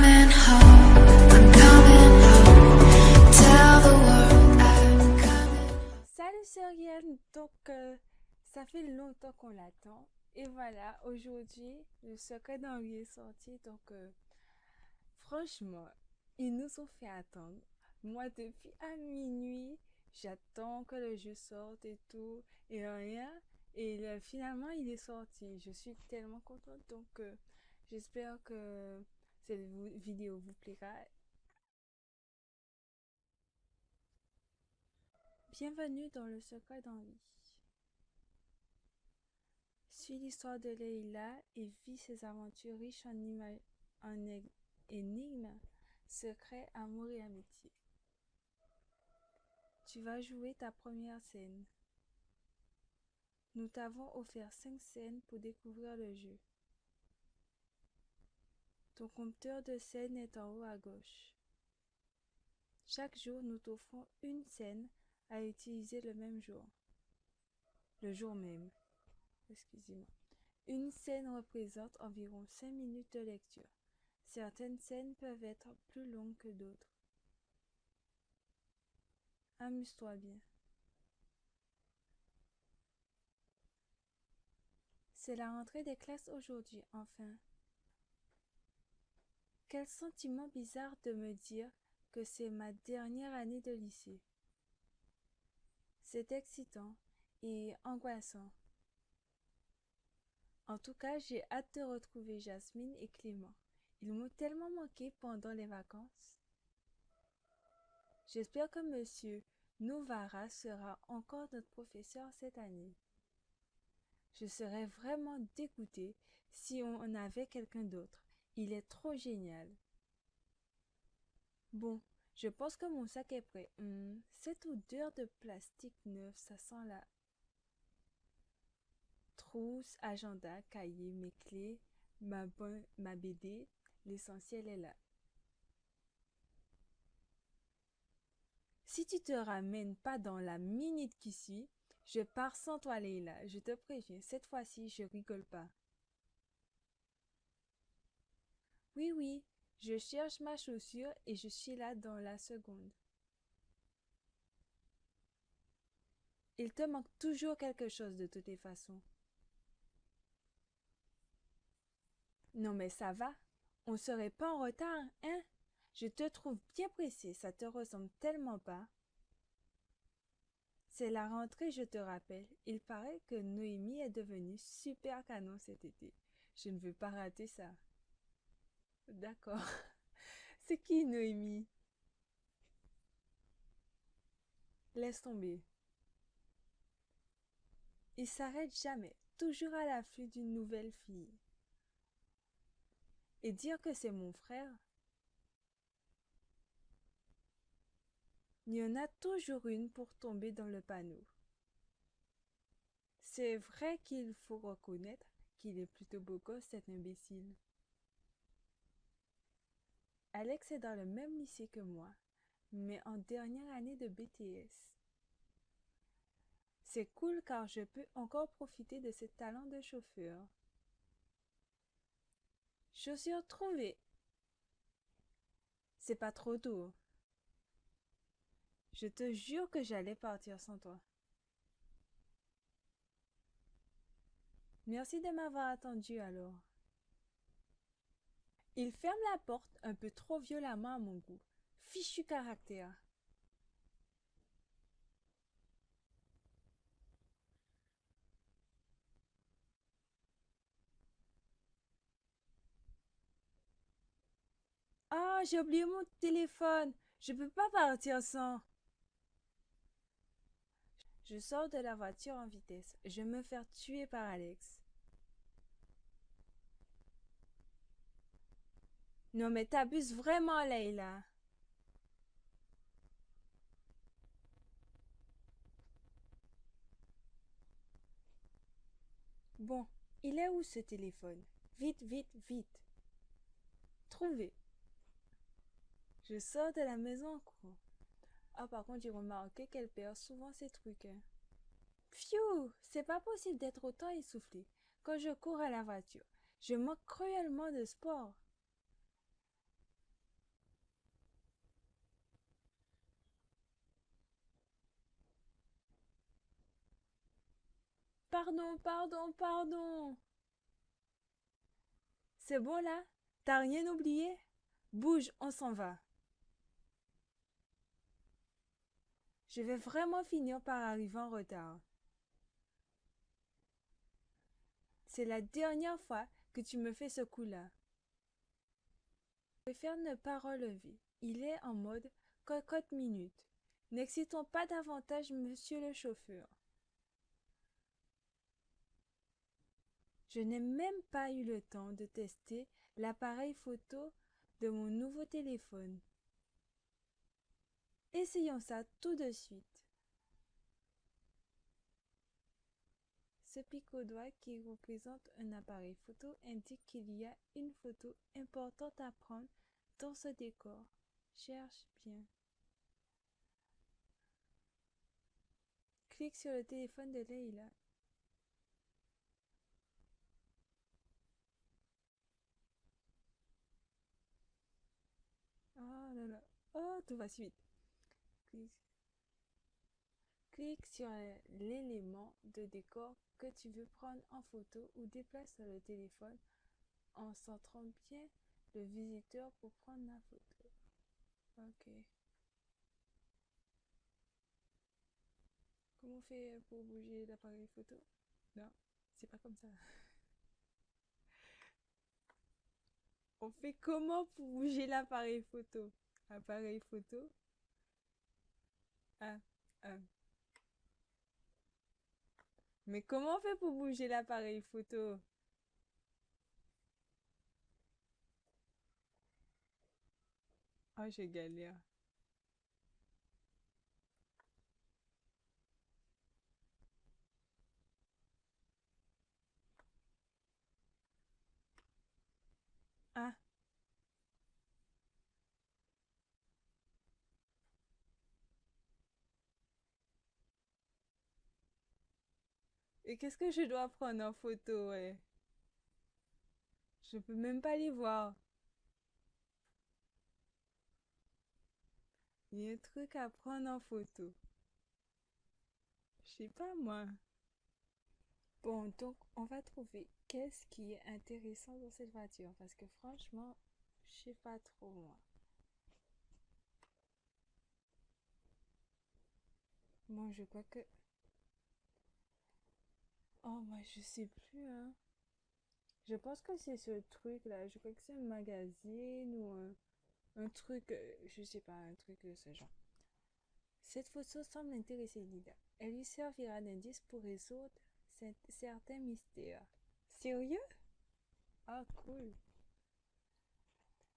coming home, I'm coming home. Tell the world I'm coming. Salut Cyrielle, ça fait longtemps qu'on l'attend et voilà, aujourd'hui le secret d'Henri est sorti franchement, ils nous ont fait attendre. Moi depuis à minuit, j'attends que le jeu sorte et tout et rien finalement il est sorti. Je suis tellement contente j'espère que cette vidéo vous plaira. Bienvenue dans le secret d'Henri. Suis l'histoire de Leila et vis ses aventures riches en énigmes, secrets, amour et amitié. Tu vas jouer ta première scène. Nous t'avons offert 5 scènes pour découvrir le jeu. Ton compteur de scènes est en haut à gauche. Chaque jour, nous t'offrons une scène à utiliser le même jour. Le jour même. Excusez-moi. Une scène représente environ 5 minutes de lecture. Certaines scènes peuvent être plus longues que d'autres. Amuse-toi bien. C'est la rentrée des classes aujourd'hui, enfin. Quel sentiment bizarre de me dire que c'est ma dernière année de lycée. C'est excitant et angoissant. En tout cas, j'ai hâte de retrouver Jasmine et Clément. Ils m'ont tellement manqué pendant les vacances. J'espère que Monsieur Novara sera encore notre professeur cette année. Je serais vraiment dégoûtée si on avait quelqu'un d'autre. Il est trop génial. Bon, je pense que mon sac est prêt. Cette odeur de plastique neuf, ça sent la trousse, agenda, cahier, mes clés, ma BD. L'essentiel est là. Si tu te ramènes pas dans la minute qui suit, je pars sans toi, Leila. Je te préviens, cette fois-ci, je rigole pas. Oui, oui, je cherche ma chaussure et je suis là dans la seconde. Il te manque toujours quelque chose de toutes les façons. Non mais ça va, on serait pas en retard, hein? Je te trouve bien pressé, ça te ressemble tellement pas. C'est la rentrée, je te rappelle. Il paraît que Noémie est devenue super canon cet été. Je ne veux pas rater ça. D'accord. C'est qui Noémie? Laisse tomber. Il s'arrête jamais, toujours à l'affût d'une nouvelle fille. Et dire que c'est mon frère? Il y en a toujours une pour tomber dans le panneau. C'est vrai qu'il faut reconnaître qu'il est plutôt beau gosse, cet imbécile. Alex est dans le même lycée que moi, mais en dernière année de BTS. C'est cool car je peux encore profiter de ses talents de chauffeur. Chaussures trouvées. C'est pas trop tôt. Je te jure que j'allais partir sans toi. Merci de m'avoir attendu alors. Il ferme la porte un peu trop violemment à mon goût. Fichu caractère. Ah, j'ai oublié mon téléphone. Je peux pas partir sans. Je sors de la voiture en vitesse. Je vais me faire tuer par Alex. Non mais t'abuses vraiment, Leila. Bon, il est où ce téléphone? Vite, vite, vite. Trouvé. Je sors de la maison en courant. Ah, par contre, j'ai remarqué qu'elle perd souvent ses trucs. Hein. Pfiou, c'est pas possible d'être autant essoufflé. Quand je cours à la voiture, je manque cruellement de sport. Pardon, pardon, pardon. C'est bon là? T'as rien oublié? Bouge, on s'en va. Je vais vraiment finir par arriver en retard. C'est la dernière fois que tu me fais ce coup-là. Je préfère ne pas relever. Il est en mode cocotte minute. N'excitons pas davantage monsieur le chauffeur. Je n'ai même pas eu le temps de tester l'appareil photo de mon nouveau téléphone. Essayons ça tout de suite. Ce pic au doigt qui représente un appareil photo indique qu'il y a une photo importante à prendre dans ce décor. Cherche bien. Clique sur le téléphone de Leïla. Oh là là. Oh, tout va si vite. Clique. Clique sur l'élément de décor que tu veux prendre en photo ou déplace le téléphone en centrant bien le visiteur pour prendre la photo. Ok. Comment on fait pour bouger l'appareil photo? Non, c'est pas comme ça. On fait comment pour bouger l'appareil photo? Appareil photo. Ah, ah. Mais comment on fait pour bouger l'appareil photo? Ah, je galère. Ah, et qu'est-ce que je dois prendre en photo, ouais? Je peux même pas les voir. Il y a un truc à prendre en photo. Je sais pas moi. Bon, donc on va trouver qu'est-ce qui est intéressant dans cette voiture parce que franchement, je sais pas trop moi. Bon, je crois que... Oh, moi je sais plus, hein. Je pense que c'est ce truc-là. Je crois que c'est un magazine ou un truc, je sais pas, un truc de ce genre. Cette photo semble intéresser Lida. Elle lui servira d'indice pour résoudre certains mystères. Sérieux? Ah, cool.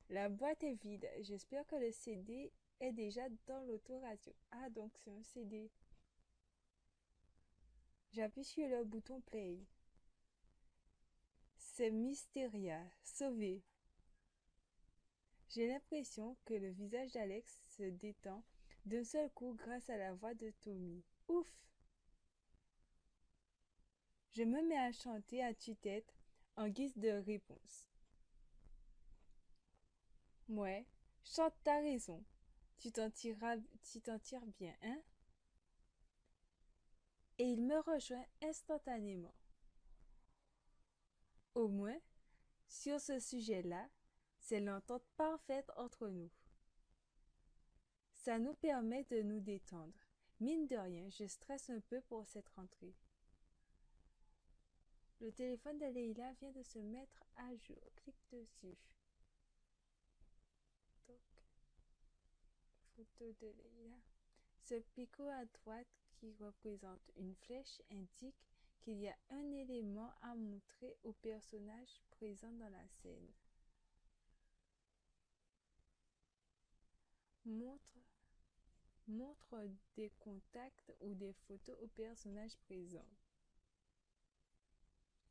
La boîte est vide. J'espère que le CD est déjà dans l'autoradio. Ah, donc c'est un CD. J'appuie sur le bouton play. C'est Mysteria, sauvé. J'ai l'impression que le visage d'Alex se détend d'un seul coup grâce à la voix de Tommy. Ouf! Je me mets à chanter à tue-tête en guise de réponse. Ouais, chante, t'as raison. Tu t'en tires bien, hein? Et il me rejoint instantanément. Au moins, sur ce sujet-là, c'est l'entente parfaite entre nous. Ça nous permet de nous détendre. Mine de rien, je stresse un peu pour cette rentrée. Le téléphone de Leïla vient de se mettre à jour. Clique dessus. Donc, photo de Leïla. Ce picot à droite qui représente une flèche indique qu'il y a un élément à montrer au personnage présent dans la scène. Montre des contacts ou des photos au personnage présent.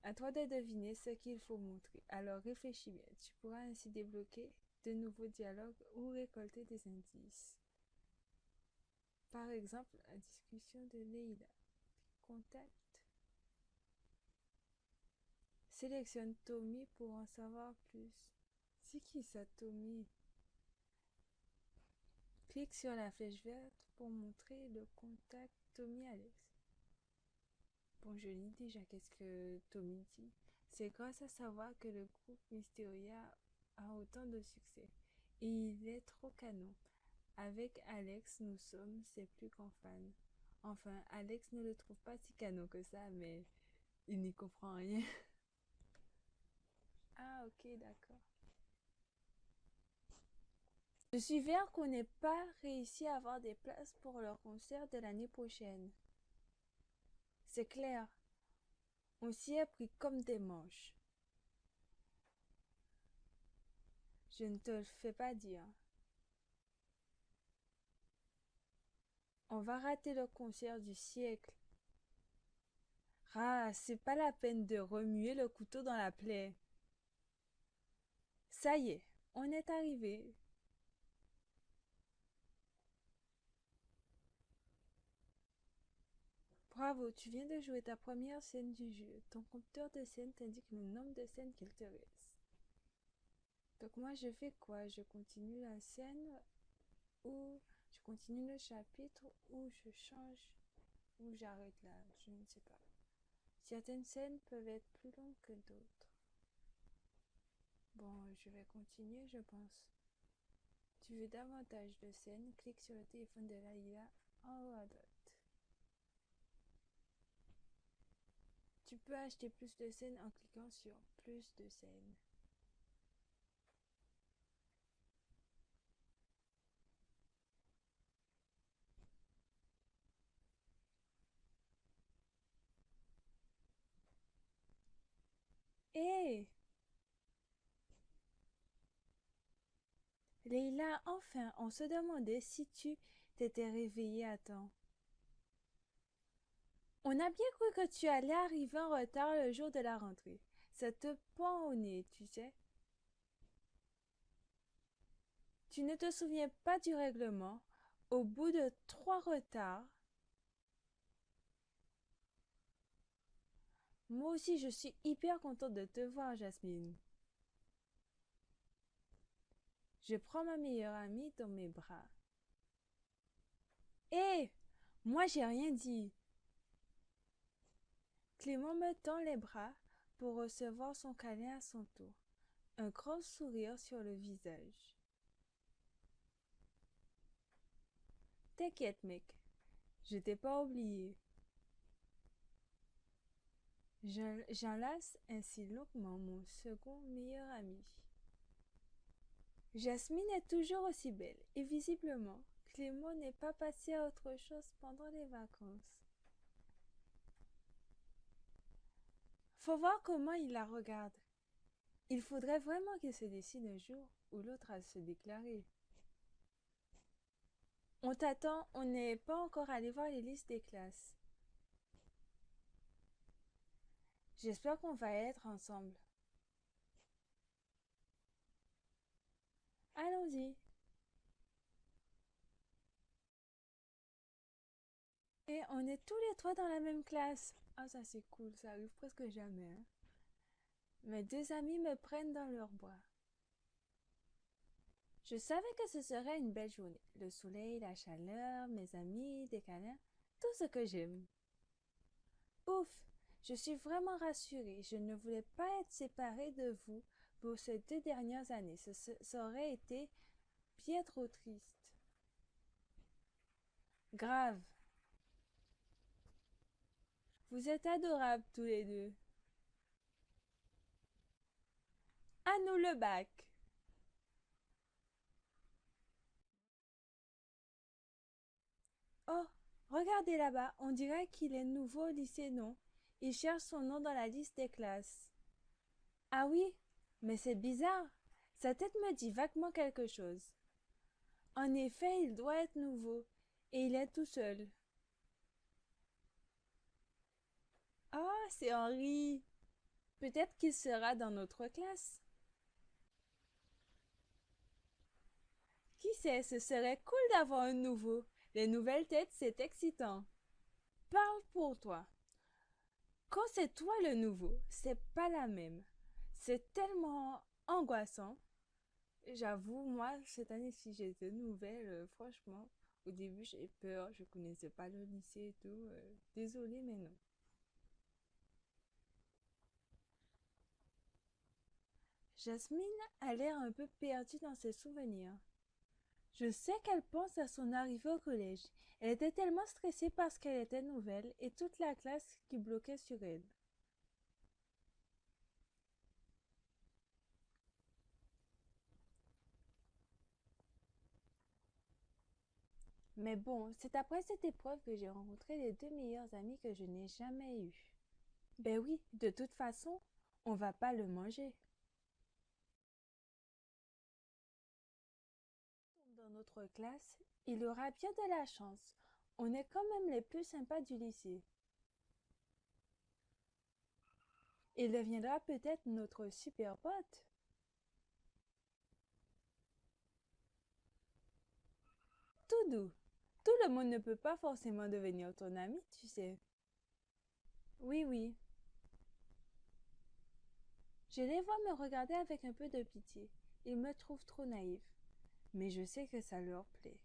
À toi de deviner ce qu'il faut montrer. Alors réfléchis bien. Tu pourras ainsi débloquer de nouveaux dialogues ou récolter des indices. Par exemple, la discussion de Leïla. Contact. Sélectionne Tommy pour en savoir plus. C'est qui ça, Tommy? Clique sur la flèche verte pour montrer le contact Tommy Alex. Bon, je lis déjà qu'est-ce que Tommy dit. C'est grâce à sa voix que le groupe Mysteria a autant de succès. Et il est trop canon. Avec Alex, nous sommes ses plus grands fans. Enfin, Alex ne le trouve pas si canon que ça, mais il n'y comprend rien. Ah, ok, d'accord. Je suis fière qu'on n'ait pas réussi à avoir des places pour leur concert de l'année prochaine. C'est clair, on s'y est pris comme des manches. Je ne te le fais pas dire. On va rater le concert du siècle. Ah, c'est pas la peine de remuer le couteau dans la plaie. Ça y est, on est arrivé. Bravo, tu viens de jouer ta première scène du jeu. Ton compteur de scènes t'indique le nombre de scènes qu'il te reste. Donc moi je fais quoi? Je continue la scène ou je continue le chapitre ou je change ou j'arrête là, je ne sais pas. Certaines scènes peuvent être plus longues que d'autres. Bon, je vais continuer, je pense. Tu veux davantage de scènes? Clique sur le téléphone de Laïla en haut à droite. Tu peux acheter plus de scènes en cliquant sur plus de scènes. Hé! Leïla, enfin, on se demandait si tu t'étais réveillée à temps. On a bien cru que tu allais arriver en retard le jour de la rentrée. Ça te pend au nez, tu sais. Tu ne te souviens pas du règlement. Au bout de 3 retards, moi aussi je suis hyper contente de te voir, Jasmine. Je prends ma meilleure amie dans mes bras. Hé! Moi j'ai rien dit. Clément me tend les bras pour recevoir son câlin à son tour. Un grand sourire sur le visage. T'inquiète, mec. Je t'ai pas oublié. J'enlace ainsi longuement mon second meilleur ami. Jasmine est toujours aussi belle et visiblement, Clément n'est pas passé à autre chose pendant les vacances. Faut voir comment il la regarde. Il faudrait vraiment qu'il se décide un jour ou l'autre à se déclarer. On t'attend, on n'est pas encore allé voir les listes des classes. J'espère qu'on va être ensemble. Allons-y. Et on est tous les trois dans la même classe. Ah, ça c'est cool, ça arrive presque jamais, hein. Mes deux amis me prennent dans leurs bras. Je savais que ce serait une belle journée. Le soleil, la chaleur, mes amis, des câlins, tout ce que j'aime. Ouf, je suis vraiment rassurée. Je ne voulais pas être séparée de vous pour ces 2 dernières années. Ça aurait été bien trop triste. Grave. Vous êtes adorables tous les deux. À nous le bac. Oh, regardez là-bas, on dirait qu'il est nouveau au lycée, non? Il cherche son nom dans la liste des classes. Ah oui, mais c'est bizarre. Sa tête me dit vaguement quelque chose. En effet, il doit être nouveau, et il est tout seul. Ah, c'est Henri. Peut-être qu'il sera dans notre classe. Qui sait, ce serait cool d'avoir un nouveau. Les nouvelles têtes, c'est excitant. Parle pour toi. Quand c'est toi le nouveau, c'est pas la même. C'est tellement angoissant. J'avoue, moi, cette année-ci, j'ai été nouvelle, franchement. Au début, j'ai peur, je connaissais pas le lycée et tout. Désolée, mais non. Jasmine a l'air un peu perdue dans ses souvenirs. Je sais qu'elle pense à son arrivée au collège. Elle était tellement stressée parce qu'elle était nouvelle et toute la classe qui bloquait sur elle. Mais bon, c'est après cette épreuve que j'ai rencontré les deux meilleurs amis que je n'ai jamais eus. Ben oui, de toute façon, on va pas le manger. Dans notre classe, il aura bien de la chance. On est quand même les plus sympas du lycée. Il deviendra peut-être notre super pote. Tout doux. Tout le monde ne peut pas forcément devenir ton ami, tu sais. Oui, oui. Je les vois me regarder avec un peu de pitié. Ils me trouvent trop naïve. Mais je sais que ça leur plaît.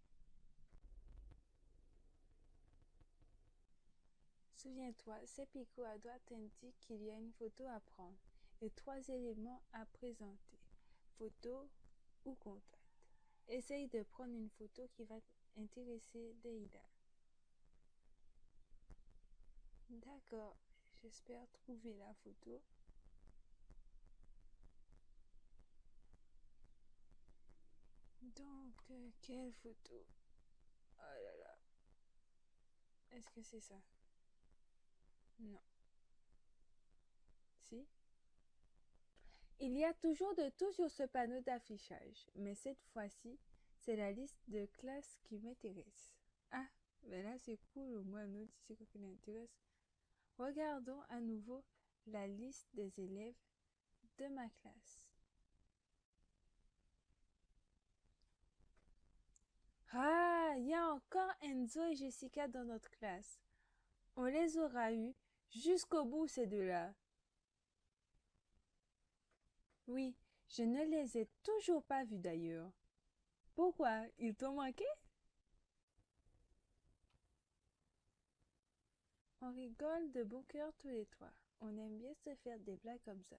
Souviens-toi, ces picots à droite indiquent qu'il y a une photo à prendre et trois éléments à présenter. Photo ou contact. Essaye de prendre une photo qui va intéresser Deida. D'accord, j'espère trouver la photo. Donc, quelle photo? Oh là là. Est-ce que c'est ça? Non. Si? Il y a toujours de tout sur ce panneau d'affichage, mais cette fois-ci, c'est la liste de classes qui m'intéresse. Ah, ben là c'est cool, au moins un autre c'est quoi qui l'intéresse. Regardons à nouveau la liste des élèves de ma classe. Ah, il y a encore Enzo et Jessica dans notre classe. On les aura eus jusqu'au bout, ces deux-là. Oui, je ne les ai toujours pas vus d'ailleurs. Pourquoi? Ils t'ont manqué? On rigole de bon cœur tous les trois. On aime bien se faire des blagues comme ça.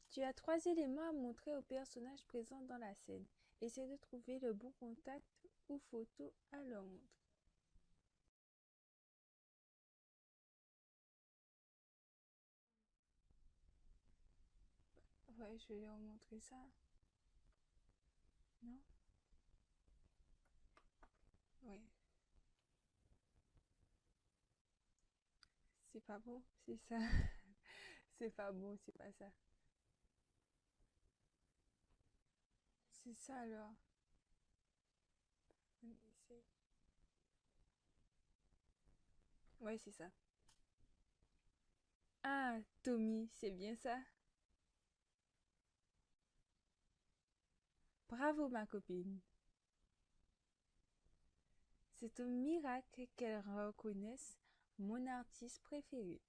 Tu as trois éléments à montrer aux personnages présents dans la scène. Essaie de trouver le bon contact ou photo à leur montrer. Ouais, je vais leur montrer ça. Non? Oui. C'est pas beau, c'est ça. C'est pas beau, c'est pas ça. C'est ça alors. On essaie. Ouais, c'est ça. Ah, Tommy, c'est bien ça. Bravo, ma copine. C'est un miracle qu'elle reconnaisse mon artiste préféré.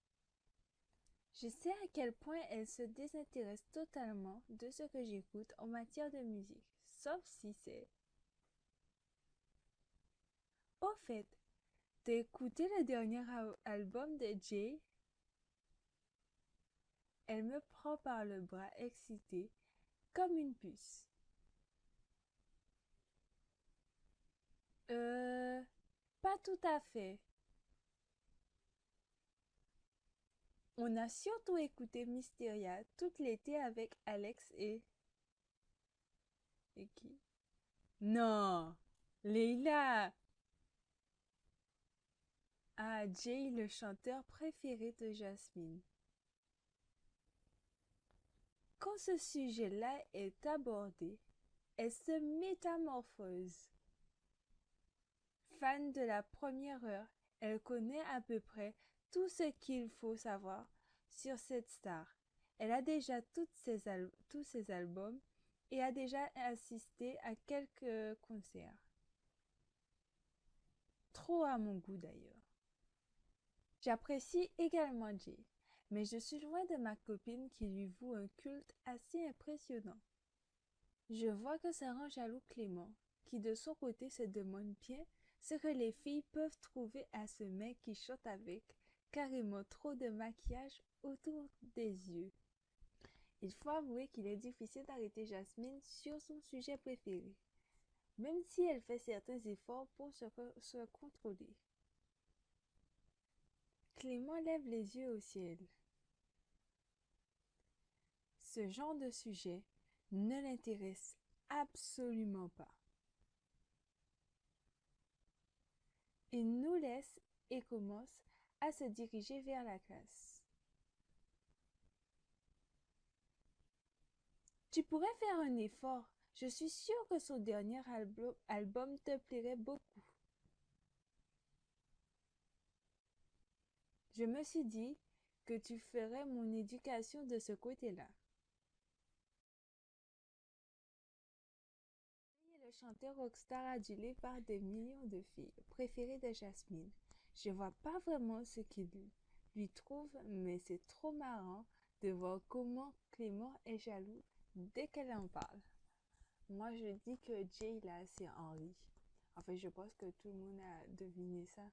Je sais à quel point elle se désintéresse totalement de ce que j'écoute en matière de musique, sauf si c'est... Au fait, t'as écouté le dernier album de Jay? Elle me prend par le bras excitée, comme une puce. Euh... Pas tout à fait. On a surtout écouté Mysteria tout l'été avec Alex et... Et qui? Non! Leila! Ah, Jay, le chanteur préféré de Jasmine. Quand ce sujet-là est abordé, elle se métamorphose. Fan de la première heure, elle connaît à peu près tout ce qu'il faut savoir sur cette star. Elle a déjà tous ses albums et a déjà assisté à quelques concerts. Trop à mon goût d'ailleurs. J'apprécie également Jay, mais je suis loin de ma copine qui lui voue un culte assez impressionnant. Je vois que ça rend jaloux Clément, qui de son côté se demande bien ce que les filles peuvent trouver à ce mec qui chante avec carrément trop de maquillage autour des yeux. Il faut avouer qu'il est difficile d'arrêter Jasmine sur son sujet préféré, même si elle fait certains efforts pour se contrôler. Clément lève les yeux au ciel. Ce genre de sujet ne l'intéresse absolument pas. Il nous laisse et commence à se diriger vers la classe. Tu pourrais faire un effort. Je suis sûre que son dernier album te plairait beaucoup. Je me suis dit que tu ferais mon éducation de ce côté-là. Il est le chanteur rockstar adulé par des millions de filles, préféré de Jasmine. Je vois pas vraiment ce qu'il lui trouve, mais c'est trop marrant de voir comment Clément est jaloux dès qu'elle en parle. Moi, je dis que Jay, là, c'est Henri. En fait, je pense que tout le monde a deviné ça.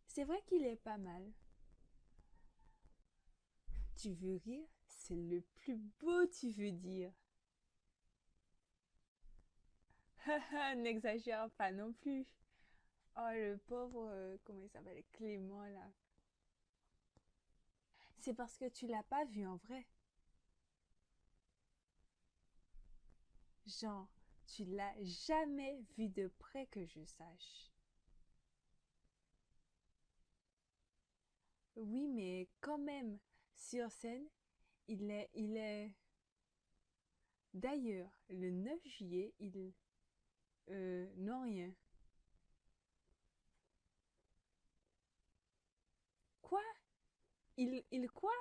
C'est vrai qu'il est pas mal. Tu veux rire? C'est le plus beau, tu veux dire. N'exagère pas non plus. Oh, le pauvre, comment il s'appelle? Clément, là. C'est parce que tu l'as pas vu en vrai. Genre, tu l'as jamais vu de près que je sache. Oui, mais quand même, sur scène, il est. D'ailleurs, le 9 juillet, il. Non, rien. Quoi? Il quoi?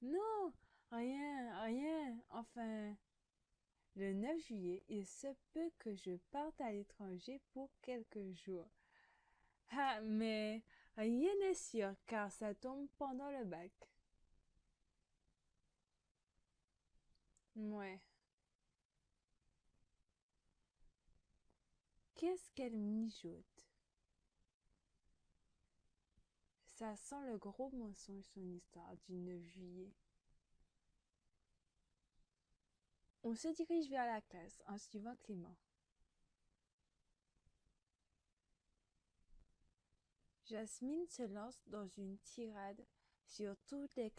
Non, rien, rien. Enfin, le 9 juillet, il se peut que je parte à l'étranger pour quelques jours. Ah, mais rien n'est sûr car ça tombe pendant le bac. Ouais. Qu'est-ce qu'elle mijote? Ça sent le gros mensonge son histoire du 9 juillet. On se dirige vers la classe en suivant Clément. Jasmine se lance dans une tirade sur toutes les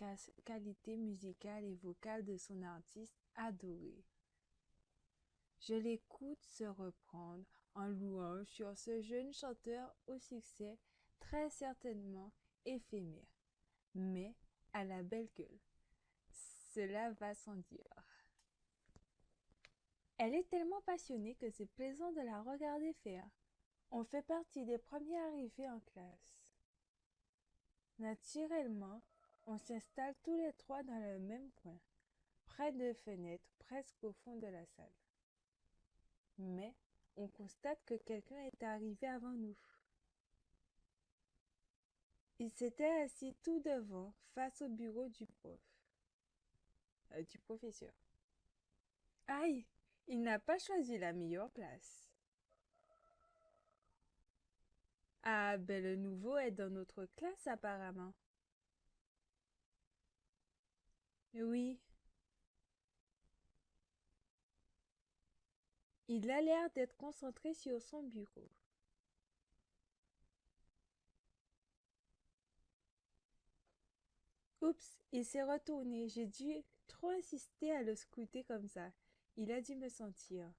qualités musicales et vocales de son artiste adoré. Je l'écoute se reprendre en louange sur ce jeune chanteur au succès très certainement éphémère, mais à la belle gueule. Cela va sans dire. Elle est tellement passionnée que c'est plaisant de la regarder faire. On fait partie des premiers arrivés en classe. Naturellement, on s'installe tous les trois dans le même coin, près de fenêtres, presque au fond de la salle. Mais on constate que quelqu'un est arrivé avant nous. Il s'était assis tout devant, face au bureau du professeur. Aïe, il n'a pas choisi la meilleure place. Ah, ben le nouveau est dans notre classe apparemment. Oui, il a l'air d'être concentré sur son bureau. Oups, il s'est retourné. J'ai dû trop insister à le scouter comme ça. Il a dû me sentir.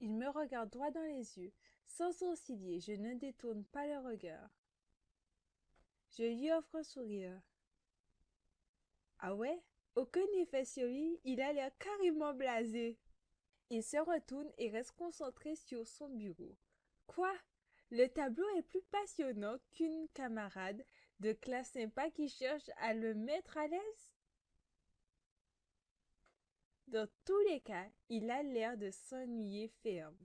Il me regarde droit dans les yeux, sans sourciller. Je ne détourne pas le regard. Je lui offre un sourire. Ah ouais? Aucun effet sur lui, il a l'air carrément blasé. Il se retourne et reste concentré sur son bureau. Quoi? Le tableau est plus passionnant qu'une camarade de classe sympa qui cherche à le mettre à l'aise? Dans tous les cas, il a l'air de s'ennuyer ferme.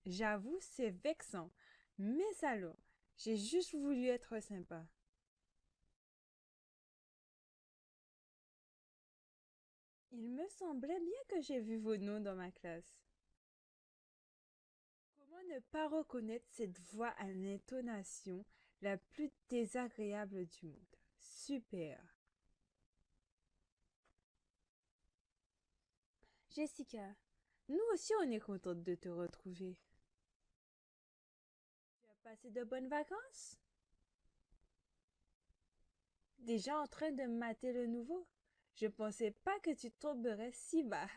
J'avoue, c'est vexant. Mais alors, j'ai juste voulu être sympa. Il me semblait bien que j'ai vu vos noms dans ma classe. Comment ne pas reconnaître cette voix à l'intonation la plus désagréable du monde? Super. Jessica, nous aussi on est contente de te retrouver. Tu as passé de bonnes vacances? Déjà en train de mater le nouveau? Je pensais pas que tu tomberais si bas.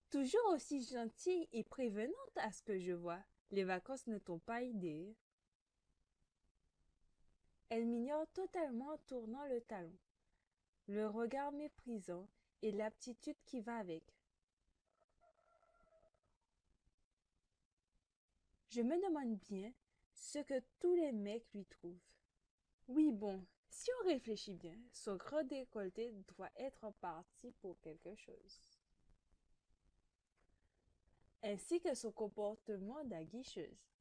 Toujours aussi gentille et prévenante à ce que je vois. Les vacances ne t'ont pas aidé. Elle m'ignore totalement en tournant le talon, le regard méprisant et l'aptitude qui va avec. Je me demande bien ce que tous les mecs lui trouvent. Oui, bon, si on réfléchit bien, son grand décolleté doit être en partie pour quelque chose. Ainsi que son comportement d'aguicheuse.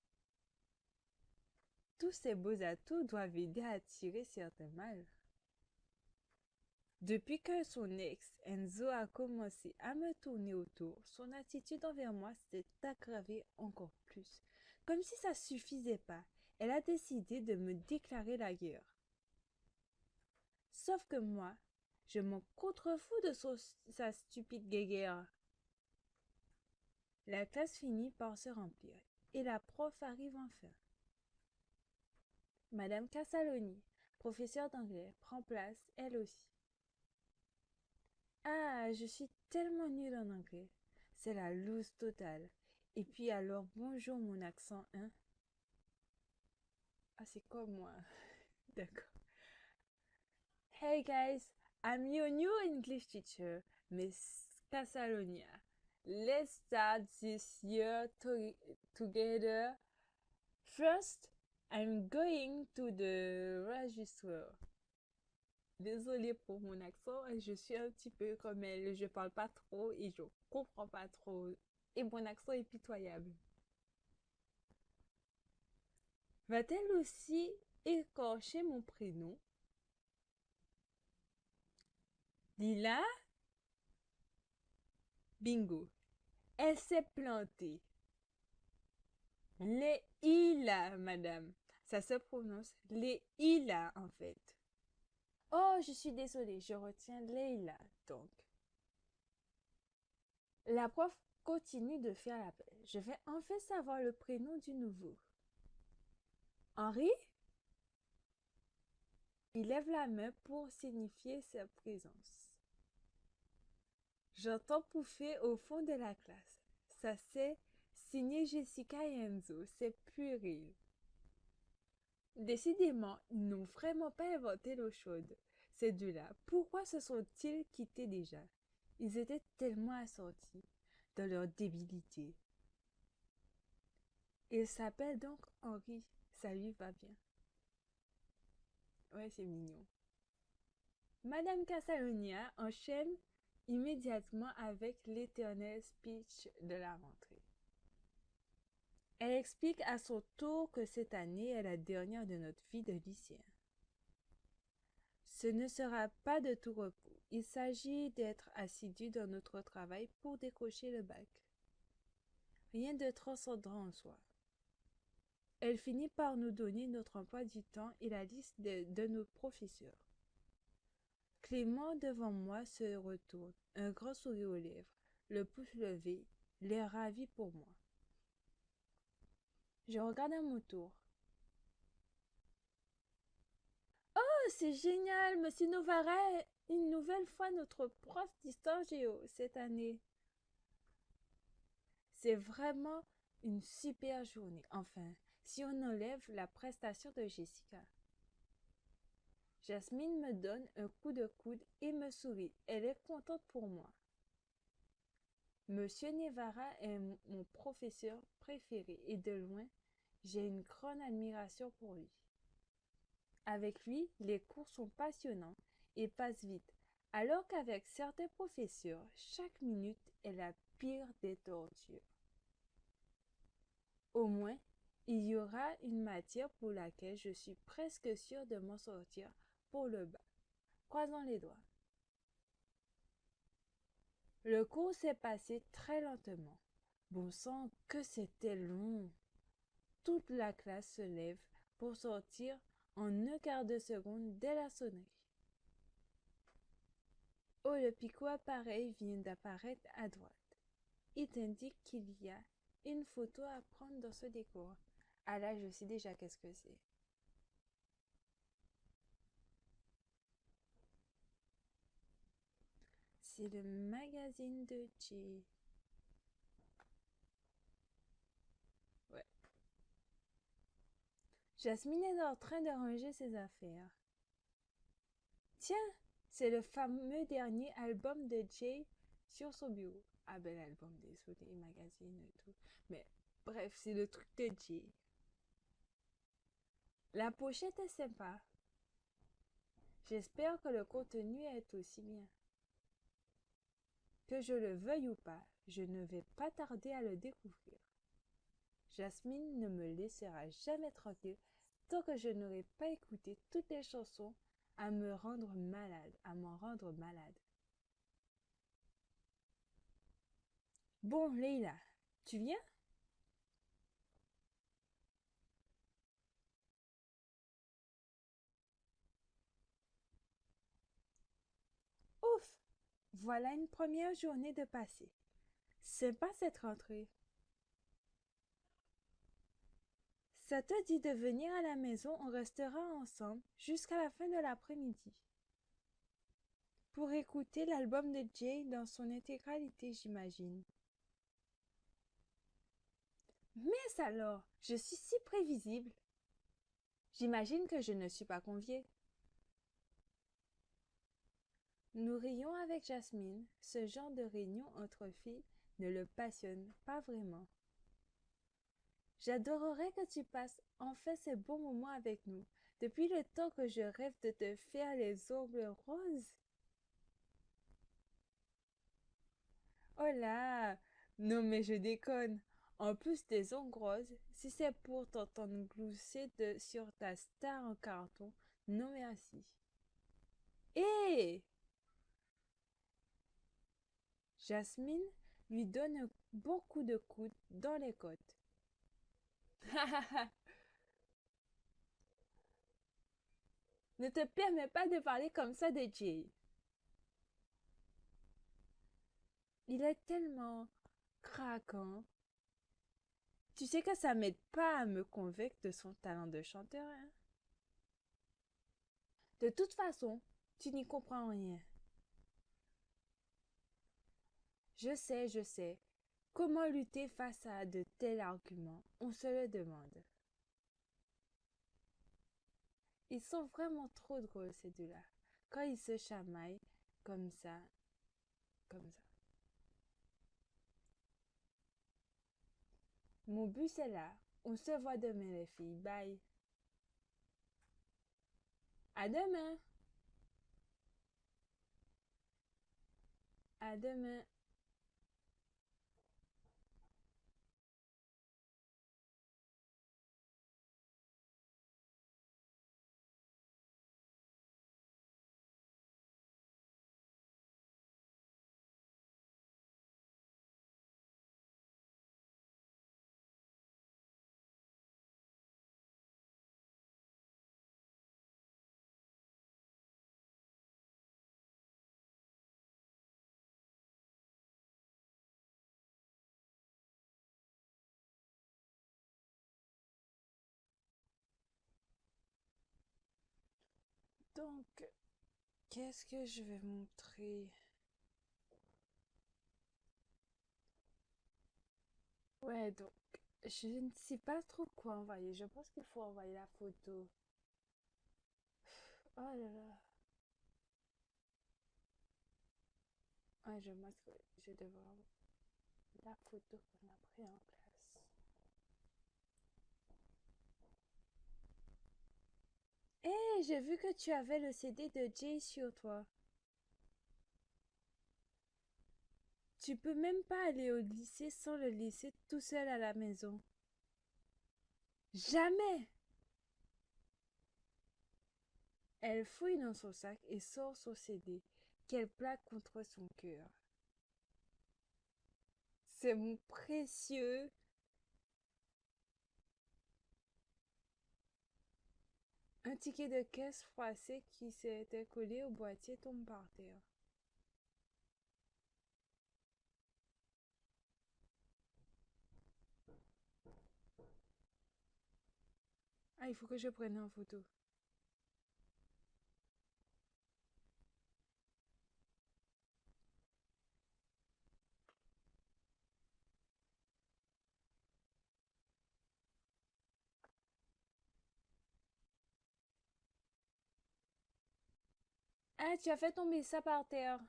Tous ces beaux atouts doivent aider à attirer certains mâles. Depuis que son ex, Enzo, a commencé à me tourner autour, son attitude envers moi s'est aggravée encore plus. Comme si ça suffisait pas, elle a décidé de me déclarer la guerre. Sauf que moi, je m'en contrefous de sa stupide guéguerre. La classe finit par se remplir et la prof arrive enfin. Madame Cassaloni, professeure d'anglais, prend place, elle aussi. Ah, je suis tellement nulle en anglais. C'est la loose totale. Et puis alors, bonjour mon accent, hein? Ah, c'est comme moi. D'accord. Hey guys, I'm your new English teacher, Miss Casalonia. Let's start this year together. First, I'm going to the register. Désolée pour mon accent, je suis un petit peu comme elle, je parle pas trop et je comprends pas trop. Et mon accent est pitoyable. Va-t-elle aussi écorcher mon prénom? Lila? Bingo. Elle s'est plantée. Leila, madame. Ça se prononce Leila en fait. Oh, je suis désolée, je retiens Leila donc. La prof continue de faire l'appel. Je vais enfin savoir le prénom du nouveau. Henri? Il lève la main pour signifier sa présence. J'entends pouffer au fond de la classe. Ça c'est signé Jessica et Enzo, c'est puéril. Décidément, ils n'ont vraiment pas inventé l'eau chaude. Ces deux-là, pourquoi se sont-ils quittés déjà? Ils étaient tellement assortis dans leur débilité. Il s'appelle donc Henri, ça lui va bien. Ouais, c'est mignon. Madame Casalonia enchaîne immédiatement avec l'éternel speech de la rentrée. Elle explique à son tour que cette année est la dernière de notre vie de lycéen. Ce ne sera pas de tout repos. Il s'agit d'être assidu dans notre travail pour décrocher le bac. Rien de transcendant en soi. Elle finit par nous donner notre emploi du temps et la liste de nos professeurs. Clément devant moi se retourne, un grand sourire aux lèvres, le pouce levé, l'air ravi pour moi. Je regarde à mon tour. Oh, c'est génial, Monsieur Novara est une nouvelle fois notre prof d'histoire géo cette année. C'est vraiment une super journée. Enfin, si on enlève la prestation de Jessica. Jasmine me donne un coup de coude et me sourit. Elle est contente pour moi. Monsieur Nevara est mon professeur préféré et de loin, j'ai une grande admiration pour lui. Avec lui, les cours sont passionnants et passent vite, alors qu'avec certains professeurs, chaque minute est la pire des tortures. Au moins, il y aura une matière pour laquelle je suis presque sûre de m'en sortir pour le bac. Croisons les doigts. Le cours s'est passé très lentement. Bon sang, que c'était long. Toute la classe se lève pour sortir en un quart de seconde dès la sonnerie. Oh, le picot appareil vient d'apparaître à droite. Il t'indique qu'il y a une photo à prendre dans ce décor. Ah là, je sais déjà qu'est-ce que c'est. C'est le magazine de Jay. Ouais. Jasmine est en train de ranger ses affaires. Tiens, c'est le fameux dernier album de Jay sur son bureau. Ah ben l'album des magazines et tout. Mais bref, c'est le truc de Jay. La pochette est sympa. J'espère que le contenu est aussi bien. Que je le veuille ou pas, je ne vais pas tarder à le découvrir. Jasmine ne me laissera jamais tranquille tant que je n'aurai pas écouté toutes les chansons à m'en rendre malade. Bon, Leila, tu viens? Ouf! Voilà une première journée de passée. Sympa cette rentrée. Ça te dit de venir à la maison, on restera ensemble jusqu'à la fin de l'après-midi. Pour écouter l'album de Jay dans son intégralité, j'imagine. Mais alors, je suis si prévisible. J'imagine que je ne suis pas conviée. Nous rions avec Jasmine. Ce genre de réunion entre filles ne le passionne pas vraiment. J'adorerais que tu passes enfin ces bons moments avec nous. Depuis le temps que je rêve de te faire les ongles roses. Oh là! Non mais je déconne. En plus des ongles roses, si c'est pour t'entendre glousser sur ta star en carton, non merci. Hé! Jasmine lui donne un bon coup de coude dans les côtes. Ne te permets pas de parler comme ça de Jay. Il est tellement craquant. Tu sais que ça m'aide pas à me convaincre de son talent de chanteur, hein? De toute façon, tu n'y comprends rien. Je sais. Comment lutter face à de tels arguments? On se le demande. Ils sont vraiment trop drôles, ces deux-là. Quand ils se chamaillent comme ça, comme ça. Mon bus est là. On se voit demain, les filles. Bye. À demain. À demain. Donc, qu'est-ce que je vais montrer? Ouais, donc, je ne sais pas trop quoi envoyer. Je pense qu'il faut envoyer la photo. Oh là là. Ouais, je pense que je devrais envoyer la photo qu'on a prise en classe. Hé, j'ai vu que tu avais le CD de Jay sur toi. Tu peux même pas aller au lycée sans le laisser tout seul à la maison. Jamais! Elle fouille dans son sac et sort son CD, qu'elle plaque contre son cœur. C'est mon précieux. Un ticket de caisse froissé qui s'était collé au boîtier tombe par terre. Ah, il faut que je prenne en photo. Ah, tu as fait tomber ça par terre.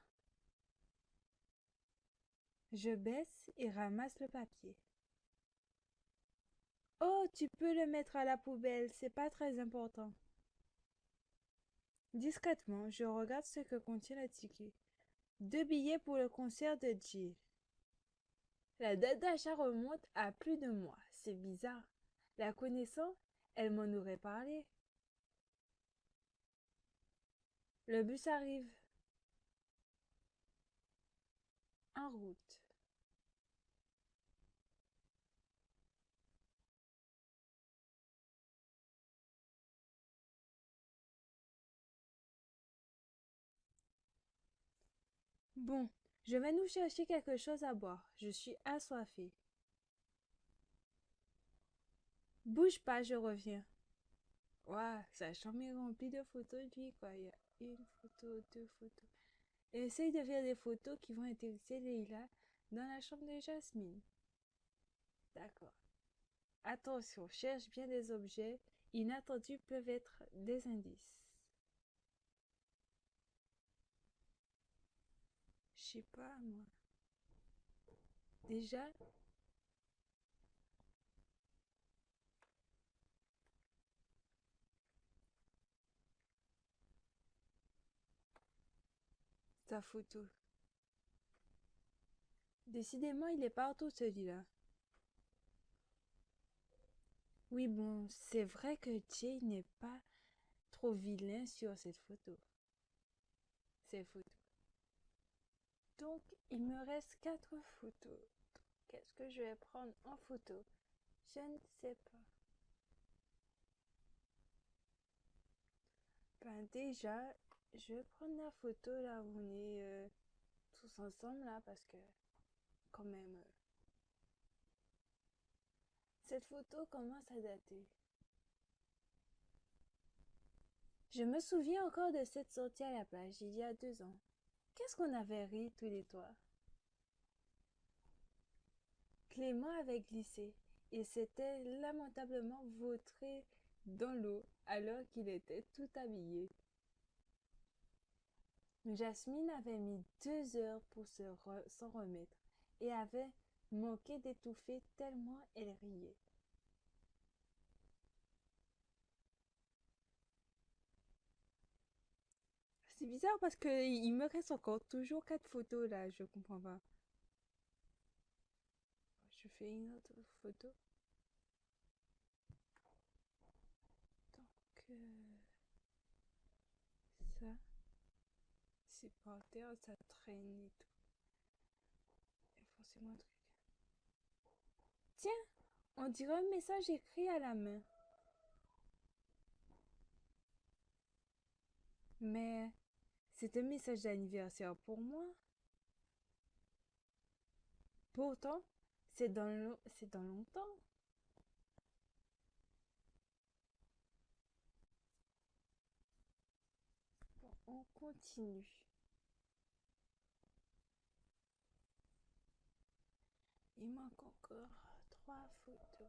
Je baisse et ramasse le papier. Oh, tu peux le mettre à la poubelle, c'est pas très important. Discrètement, je regarde ce que contient le ticket. 2 billets pour le concert de Jill. La date d'achat remonte à plus de mois. C'est bizarre. La connaissant, elle m'en aurait parlé. Le bus arrive. En route. Bon, je vais nous chercher quelque chose à boire. Je suis assoiffée. Bouge pas, je reviens. Ouah, sa chambre est remplie de photos de lui, quoi. Il y a une photo, 2 photos. Et essaye de faire des photos qui vont intéresser Leila dans la chambre de Jasmine. D'accord. Attention, cherche bien des objets. Inattendus peuvent être des indices. Je sais pas, moi. Déjà, ta photo. Décidément, il est partout celui-là. Oui, bon, c'est vrai que Jay n'est pas trop vilain sur cette photo. Ces photos. Donc, il me reste 4 photos. Qu'est-ce que je vais prendre en photo? Je ne sais pas. Ben déjà, je vais prendre la photo là où on est tous ensemble là parce que quand même, cette photo commence à dater. Je me souviens encore de cette sortie à la plage il y a 2 ans. Qu'est-ce qu'on avait ri tous les trois. Clément avait glissé et s'était lamentablement vautré dans l'eau alors qu'il était tout habillé. Jasmine avait mis 2 heures pour s'en remettre et avait manqué d'étouffer tellement elle riait. C'est bizarre parce que il me reste encore toujours 4 photos là, je comprends pas. Je fais une autre photo. Donc ça, c'est par terre, ça traîne et tout. Et forcément un truc. Tiens, on dirait un message écrit à la main. Mais c'est un message d'anniversaire pour moi. Pourtant, c'est dans longtemps. Bon, on continue. Il manque encore 3 photos.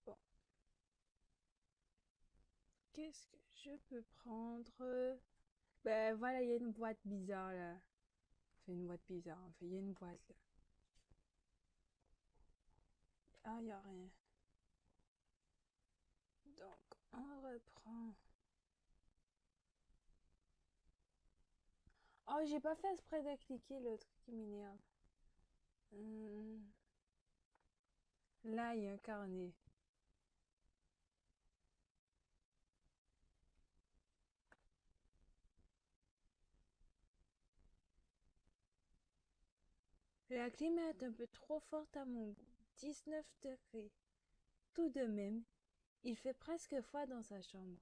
Bon, qu'est-ce que je peux prendre? Ben voilà, il y a une boîte bizarre là. Enfin, une boîte bizarre. Enfin, il y a une boîte là. Ah, il n'y a rien. Donc, on reprend. Oh, j'ai pas fait exprès de cliquer le truc qui m'énerve. Hum, Là, il y a un carnet. La clim est un peu trop forte à mon goût. 19 degrés. Tout de même, il fait presque froid dans sa chambre.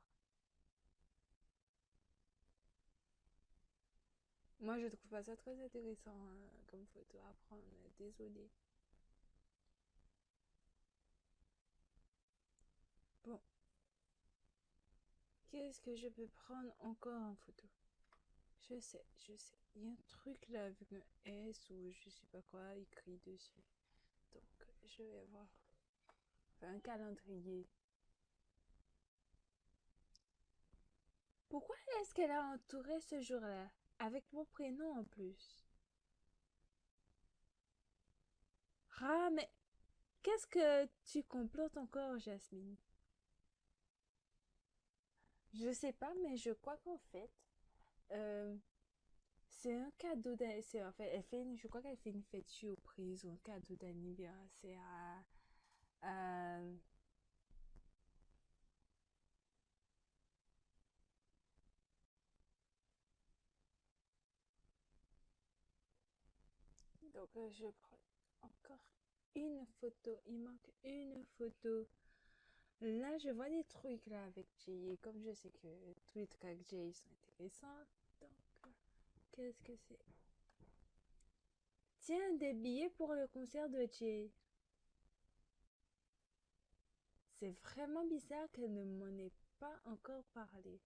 Moi, je trouve pas ça très intéressant comme photo à prendre. Désolée. Bon, qu'est-ce que je peux prendre encore en photo? Je sais, je sais. Il y a un truc là avec un S ou je sais pas quoi écrit dessus. Donc, je vais voir. Enfin, un calendrier. Pourquoi est-ce qu'elle a entouré ce jour-là? Avec mon prénom en plus. Ah, mais qu'est-ce que tu complotes encore, Jasmine? Je sais pas, mais je crois qu'en fait, euh, c'est un cadeau d'anniversaire. En fait, je crois qu'elle fait une fête surprise ou un cadeau d'anniversaire à- Donc, je prends encore une photo. Il manque une photo. Là, je vois des trucs là avec Jay. Et comme je sais que tous les trucs avec Jay sont intéressants, donc, qu'est-ce que c'est? Tiens, des billets pour le concert de Jay. C'est vraiment bizarre qu'elle ne m'en ait pas encore parlé.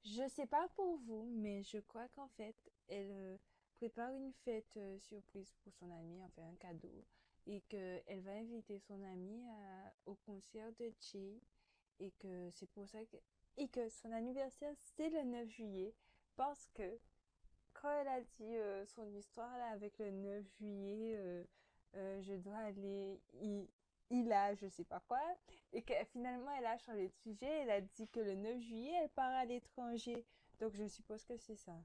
Je sais pas pour vous, mais je crois qu'en fait, elle prépare une fête surprise pour son ami, enfin un cadeau, et qu'elle va inviter son ami au concert de Jay, et que c'est pour ça que, et que son anniversaire c'est le 9 juillet, parce que quand elle a dit son histoire là avec le 9 juillet, je dois aller, il a je sais pas quoi, et que finalement elle a changé de sujet, elle a dit que le 9 juillet elle part à l'étranger. Donc je suppose que c'est ça.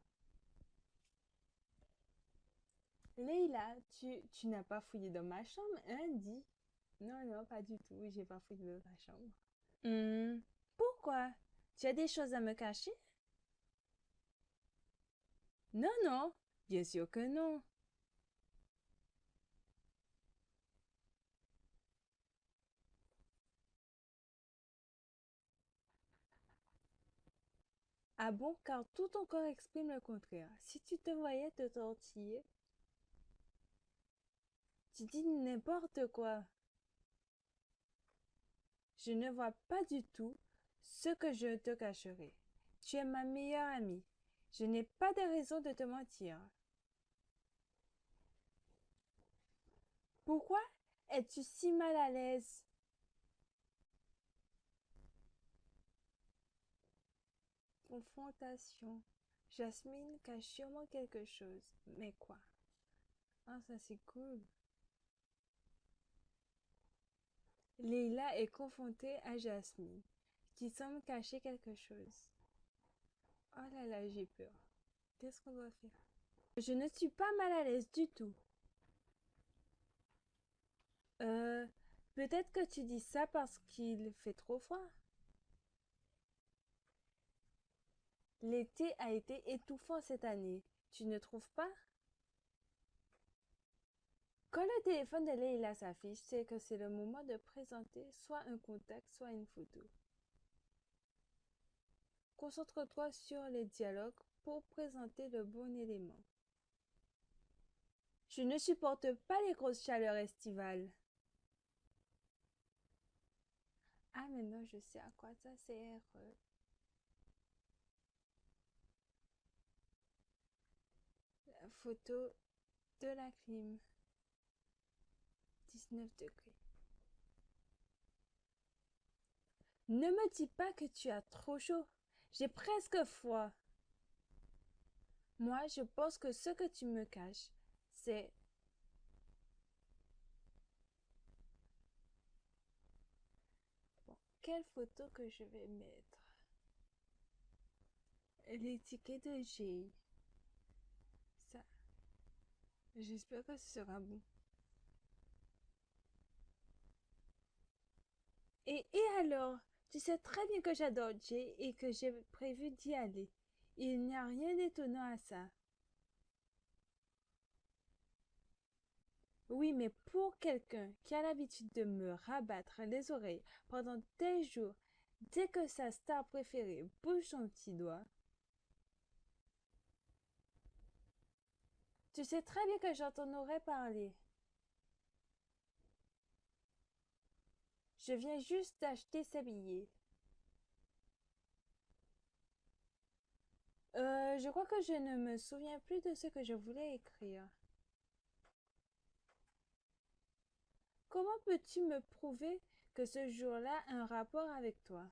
Leïla, tu n'as pas fouillé dans ma chambre, hein, dis? Non, non, pas du tout, j'ai pas fouillé dans ta chambre. Hmm, pourquoi? Tu as des choses à me cacher? Non, non, bien sûr que non. Ah bon, car tout ton corps exprime le contraire. Si tu te voyais te tortiller, tu dis n'importe quoi. Je ne vois pas du tout ce que je te cacherai. Tu es ma meilleure amie. Je n'ai pas de raison de te mentir. Pourquoi es-tu si mal à l'aise? Confrontation. Jasmine cache sûrement quelque chose. Mais quoi? Ah, ça c'est cool. Leila est confrontée à Jasmine, qui semble cacher quelque chose. Oh là là, j'ai peur. Qu'est-ce qu'on doit faire? Je ne suis pas mal à l'aise du tout. Euh, peut-être que tu dis ça parce qu'il fait trop froid. L'été a été étouffant cette année. Tu ne trouves pas? Quand le téléphone de Leila s'affiche, c'est que c'est le moment de présenter soit un contact, soit une photo. Concentre-toi sur les dialogues pour présenter le bon élément. Je ne supporte pas les grosses chaleurs estivales. Ah, maintenant je sais à quoi ça sert. La photo de la clim. 19 degrés. Ne me dis pas que tu as trop chaud. J'ai presque froid. Moi, je pense que ce que tu me caches, c'est... Bon, quelle photo que je vais mettre? L'étiquette de G. Ça, j'espère que ce sera bon. Et alors, tu sais très bien que j'adore Jay et que j'ai prévu d'y aller. Il n'y a rien d'étonnant à ça. Oui, mais pour quelqu'un qui a l'habitude de me rabattre les oreilles pendant des jours, dès que sa star préférée bouge son petit doigt, tu sais très bien que j'en t'en aurais parlé. Je viens juste d'acheter ces billets. Je crois que je ne me souviens plus de ce que je voulais écrire. Comment peux-tu me prouver que ce jour-là a un rapport avec toi?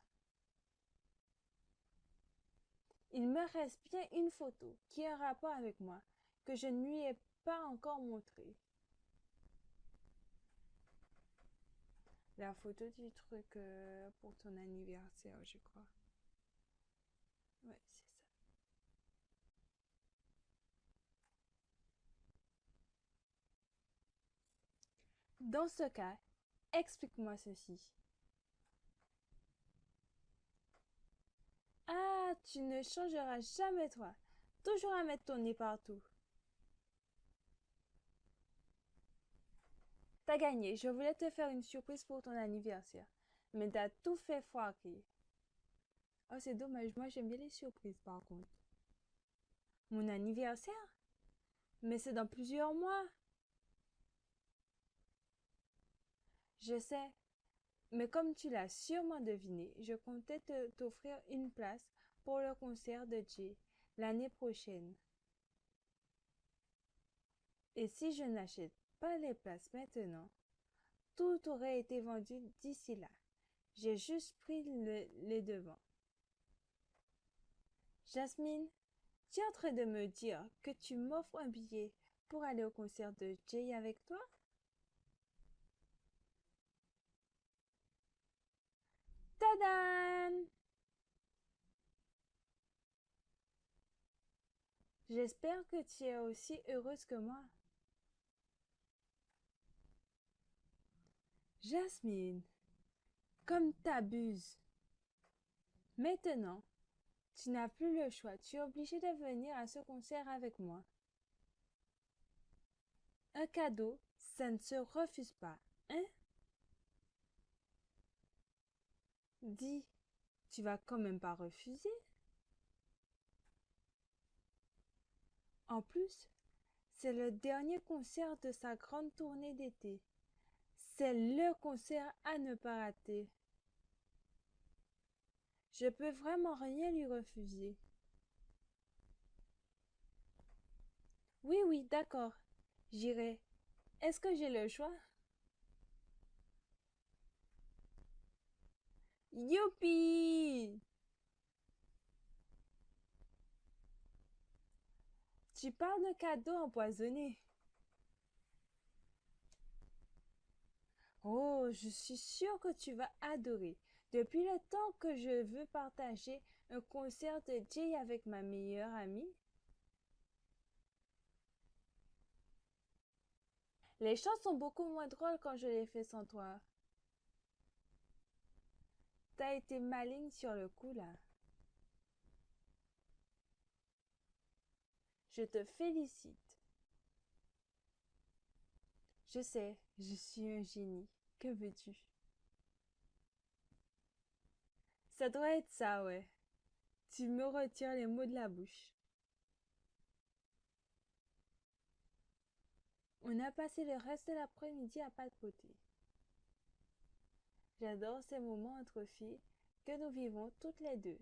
Il me reste bien une photo qui a un rapport avec moi, que je ne lui ai pas encore montrée. La photo du truc pour ton anniversaire, je crois. Ouais, c'est ça. Dans ce cas, explique-moi ceci. Ah, tu ne changeras jamais toi. Toujours à mettre ton nez partout. T'as gagné, je voulais te faire une surprise pour ton anniversaire. Mais t'as tout fait foirer. Oh, c'est dommage, moi j'aime bien les surprises par contre. Mon anniversaire? Mais c'est dans plusieurs mois. Je sais, mais comme tu l'as sûrement deviné, je comptais t'offrir une place pour le concert de Jay l'année prochaine. Et si je n'achète pas les places maintenant, tout aurait été vendu d'ici là. J'ai juste pris les devants. Jasmine, tu es en train de me dire que tu m'offres un billet pour aller au concert de Jay avec toi? Tadam! J'espère que tu es aussi heureuse que moi. Jasmine, comme t'abuses. Maintenant, tu n'as plus le choix. Tu es obligée de venir à ce concert avec moi. Un cadeau, ça ne se refuse pas, hein? Dis, tu vas quand même pas refuser. En plus, c'est le dernier concert de sa grande tournée d'été. C'est le concert à ne pas rater. Je peux vraiment rien lui refuser. Oui, oui, d'accord. J'irai. Est-ce que j'ai le choix? Youpi! Tu parles de cadeau empoisonné. Oh, je suis sûre que tu vas adorer. Depuis le temps que je veux partager un concert de Jay avec ma meilleure amie, les chants sont beaucoup moins drôles quand je les fais sans toi. T'as été maligne sur le coup là. Je te félicite. Je sais, je suis un génie. Que veux-tu? Ça doit être ça, ouais. Tu me retires les mots de la bouche. On a passé le reste de l'après-midi à papoter. J'adore ces moments entre filles que nous vivons toutes les deux.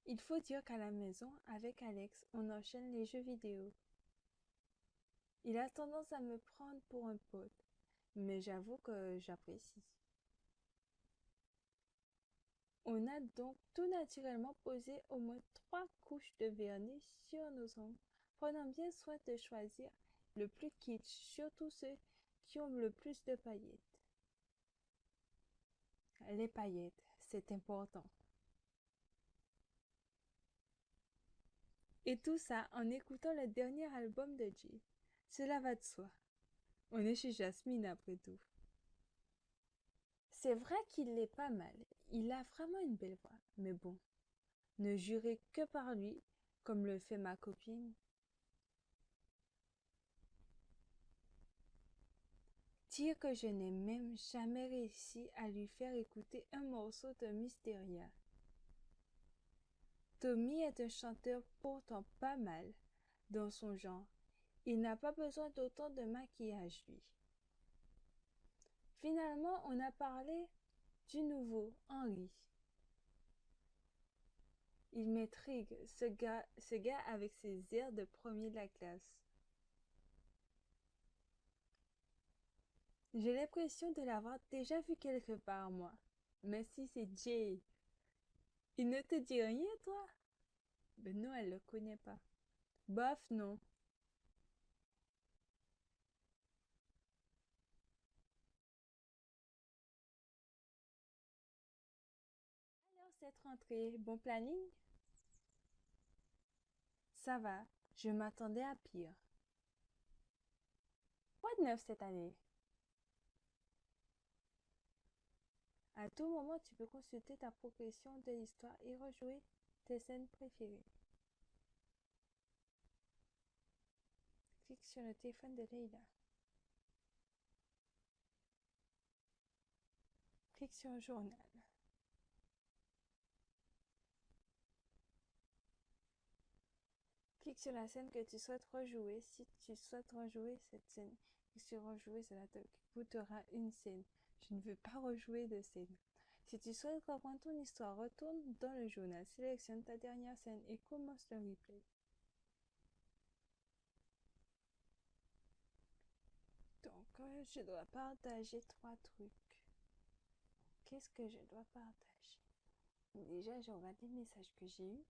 Il faut dire qu'à la maison, avec Alex, on enchaîne les jeux vidéo. Il a tendance à me prendre pour un pote, mais j'avoue que j'apprécie. On a donc tout naturellement posé au moins 3 couches de vernis sur nos ongles, prenant bien soin de choisir le plus kitsch, surtout ceux qui ont le plus de paillettes. Les paillettes, c'est important. Et tout ça en écoutant le dernier album de Jay. Cela va de soi. On est chez Jasmine après tout. C'est vrai qu'il est pas mal. Il a vraiment une belle voix. Mais bon, ne jurez que par lui, comme le fait ma copine. Dire que je n'ai même jamais réussi à lui faire écouter un morceau de Mysteria. Tommy est un chanteur pourtant pas mal dans son genre. Il n'a pas besoin d'autant de maquillage, lui. Finalement, on a parlé du nouveau, Henry. Il m'intrigue, ce gars avec ses airs de premier de la classe. J'ai l'impression de l'avoir déjà vu quelque part, moi. Mais si c'est Jay. Il ne te dit rien, toi? Ben non, elle le connaît pas. Bof, non. Alors, cette rentrée, bon planning? Ça va, je m'attendais à pire. Quoi de neuf cette année? À tout moment, tu peux consulter ta progression de l'histoire et rejouer tes scènes préférées. Clique sur le téléphone de Leila. Clique sur le journal. Clique sur la scène que tu souhaites rejouer. Si tu souhaites rejouer cette scène, clique sur rejouer, cela te coûtera une scène. Je ne veux pas rejouer de scène. Si tu souhaites reprendre ton histoire, retourne dans le journal, sélectionne ta dernière scène et commence le replay. Donc, je dois partager 3 trucs. Qu'est-ce que je dois partager? Déjà, j'ai regardé les messages que j'ai eus.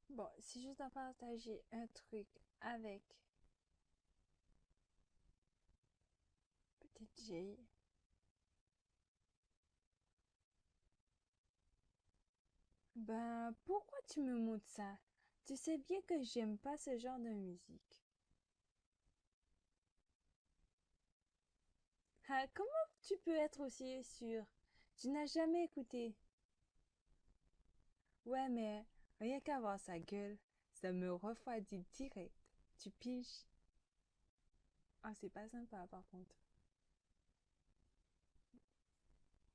Bon, si je dois partager un truc avec peut-être Jay, ben pourquoi tu me montres ça? Tu sais bien que j'aime pas ce genre de musique. Ah, comment tu peux être aussi sûr? Tu n'as jamais écouté. Ouais, mais rien qu'à voir sa gueule, ça me refroidit direct. Tu piges? Ah, c'est pas sympa par contre.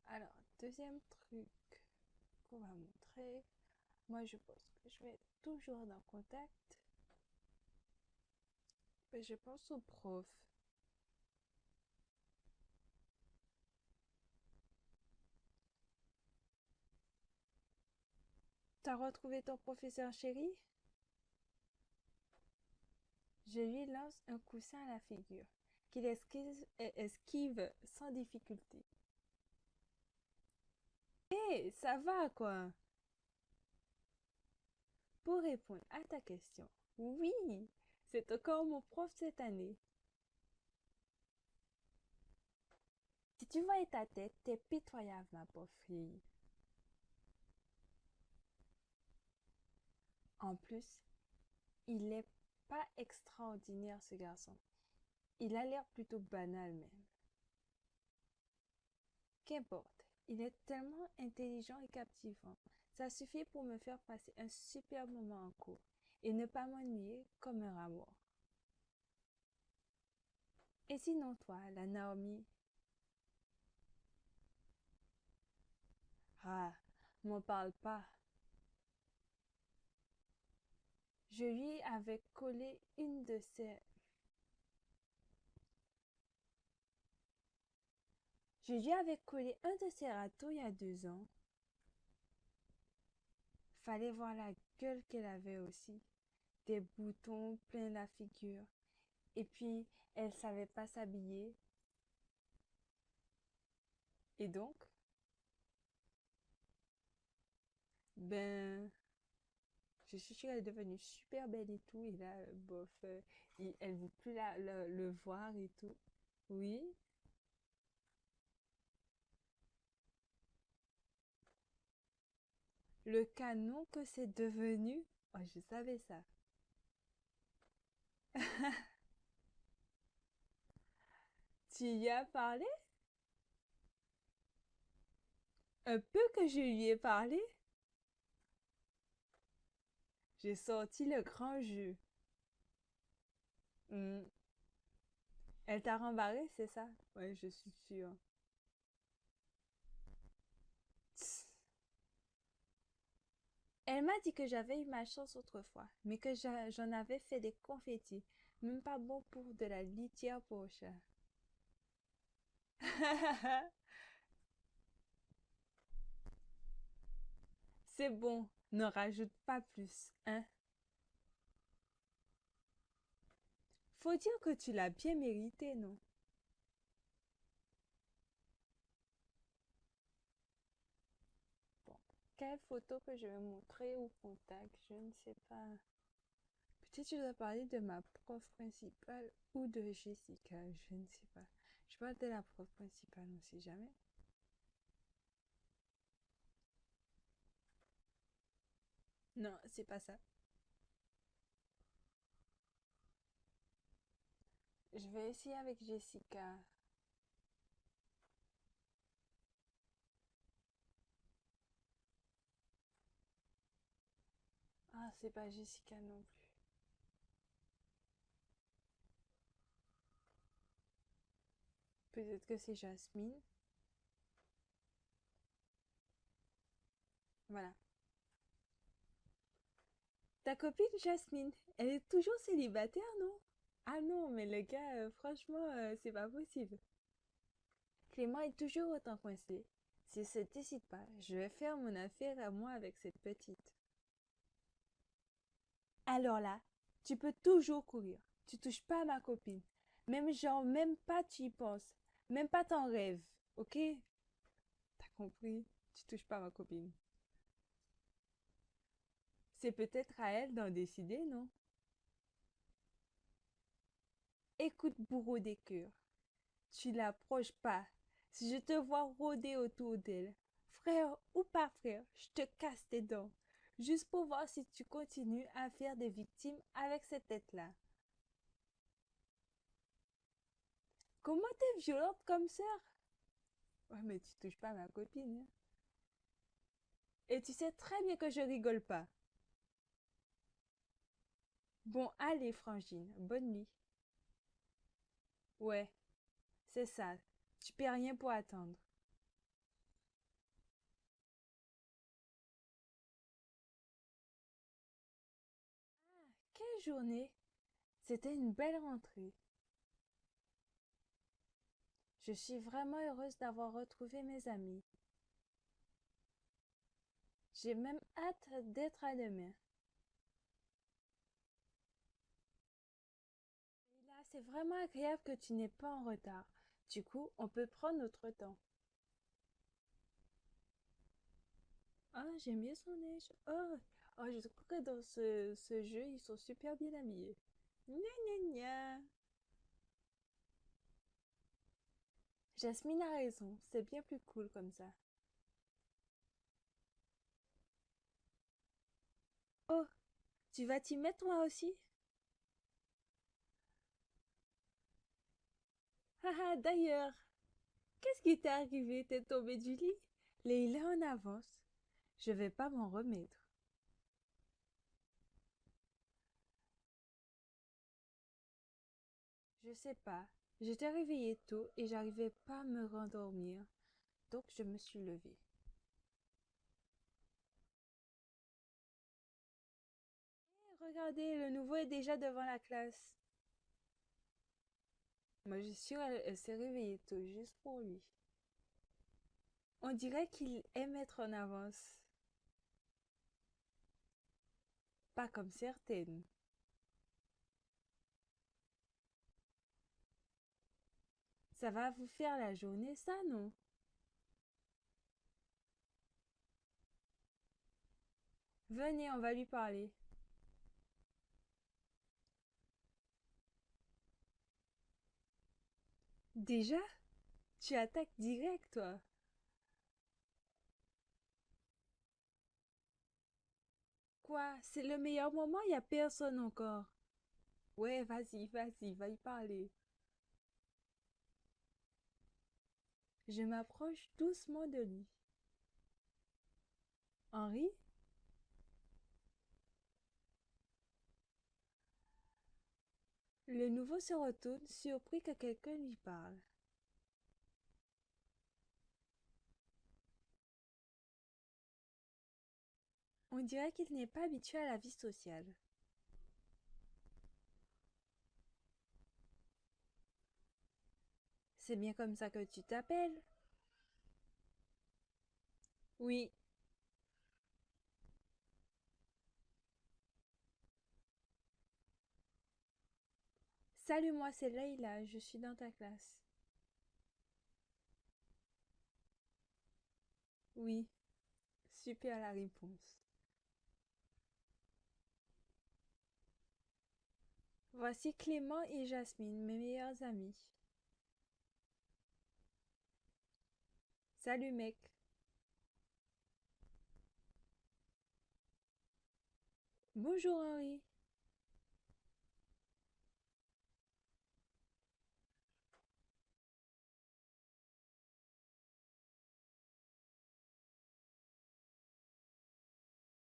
Alors, deuxième truc qu'on va montrer. Moi, je pense que je vais être toujours dans contact. Mais je pense au prof. T'as retrouvé ton professeur chéri? Je lui lance un coussin à la figure, qu'il esquive sans difficulté. Hé, ça va quoi? Pour répondre à ta question, oui, c'est encore mon prof cette année. Si tu voyais ta tête, t'es pitoyable, ma pauvre fille. En plus, il est pas extraordinaire ce garçon. Il a l'air plutôt banal même. Qu'importe, il est tellement intelligent et captivant. Ça suffit pour me faire passer un super moment en cours et ne pas m'ennuyer comme un rat mort. Et sinon toi, la Naomi? Ah, m'en parle pas. Je lui avais collé une de ses... Je lui avais collé un de ses râteaux il y a 2 ans. Fallait voir la gueule qu'elle avait aussi. Des boutons plein la figure. Et puis, elle savait pas s'habiller. Et donc, ben, je suis sûre qu'elle est devenue super belle et tout. Et là, bof, elle veut plus le voir et tout. Oui, Le canon que c'est devenu. Oh, je savais ça. Tu y as parlé? Un peu que je lui ai parlé. J'ai sorti le grand jeu. Hmm. Elle t'a rembarré, c'est ça? Ouais, je suis sûre. Tss. Elle m'a dit que j'avais eu ma chance autrefois, mais que j'en avais fait des confettis. Même pas bon pour de la litière pour chat. C'est bon, ne rajoute pas plus, hein? Faut dire que tu l'as bien mérité, non? Bon, quelle photo que je vais montrer au contact, je ne sais pas. Peut-être je dois parler de ma prof principale ou de Jessica, je ne sais pas. Je parle de la prof principale, on ne sait jamais. Non, c'est pas ça. Je vais essayer avec Jessica. Ah, c'est pas Jessica non plus. Peut-être que c'est Jasmine. Voilà. Ta copine Jasmine, elle est toujours célibataire, non? Ah non, mais le gars, franchement, c'est pas possible. Clément est toujours autant coincé. S'il se décide pas, je vais faire mon affaire à moi avec cette petite. Alors là, tu peux toujours courir. Tu touches pas à ma copine. Même genre, même pas tu y penses. Même pas t'en rêves. Ok? T'as compris? Tu touches pas à ma copine. C'est peut-être à elle d'en décider, non? Écoute, bourreau des cœurs. Tu l'approches pas. Si je te vois rôder autour d'elle, frère ou pas frère, je te casse tes dents. Juste pour voir si tu continues à faire des victimes avec cette tête-là. Comment t'es violente comme ça? Ouais, mais tu touches pas à ma copine, hein. Et tu sais très bien que je rigole pas. Bon, allez, Frangine, bonne nuit. Ouais, c'est ça. Tu perds rien pour attendre. Quelle journée! C'était une belle rentrée. Je suis vraiment heureuse d'avoir retrouvé mes amis. J'ai même hâte d'être à demain. Et là, c'est vraiment agréable que tu n'es pas en retard. Du coup, on peut prendre notre temps. Ah, j'aime bien son neige. Oh, oh, je trouve que dans ce jeu, ils sont super bien habillés. Gna gna gna. Jasmine a raison, c'est bien plus cool comme ça. Oh, tu vas t'y mettre toi aussi? Haha, d'ailleurs, qu'est-ce qui t'est arrivé? T'es tombé du lit? Leïla en avance. Je vais pas m'en remettre. Je sais pas. J'étais réveillée tôt et j'arrivais pas à me rendormir. Donc je me suis levée. Eh, regardez, le nouveau est déjà devant la classe. Moi, je suis sûre, elle s'est réveillée tôt juste pour lui. On dirait qu'il aime être en avance. Pas comme certaines. Ça va vous faire la journée, ça, non? Venez, on va lui parler. Déjà? Tu attaques direct, toi. Quoi? C'est le meilleur moment, il n'y a personne encore. Ouais, vas-y, vas-y, va y parler. Je m'approche doucement de lui. Henri? Le nouveau se retourne, surpris que quelqu'un lui parle. On dirait qu'il n'est pas habitué à la vie sociale. C'est bien comme ça que tu t'appelles? Oui. Salut, moi c'est Leïla, je suis dans ta classe. Oui, super la réponse. Voici Clément et Jasmine, mes meilleurs amis. Salut mec. Bonjour Henri.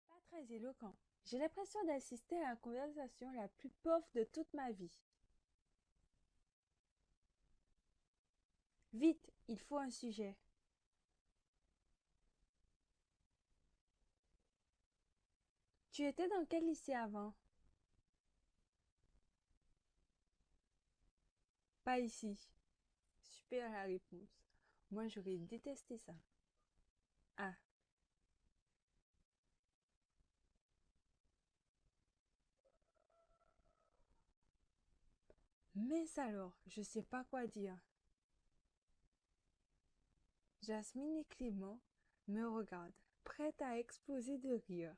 Pas très éloquent. J'ai l'impression d'assister à la conversation la plus pauvre de toute ma vie. Vite, il faut un sujet. Tu étais dans quel lycée avant? Pas ici. Super la réponse. Moi j'aurais détesté ça. Ah, mais alors, je sais pas quoi dire. Jasmine et Clément me regardent, prêtes à exploser de rire.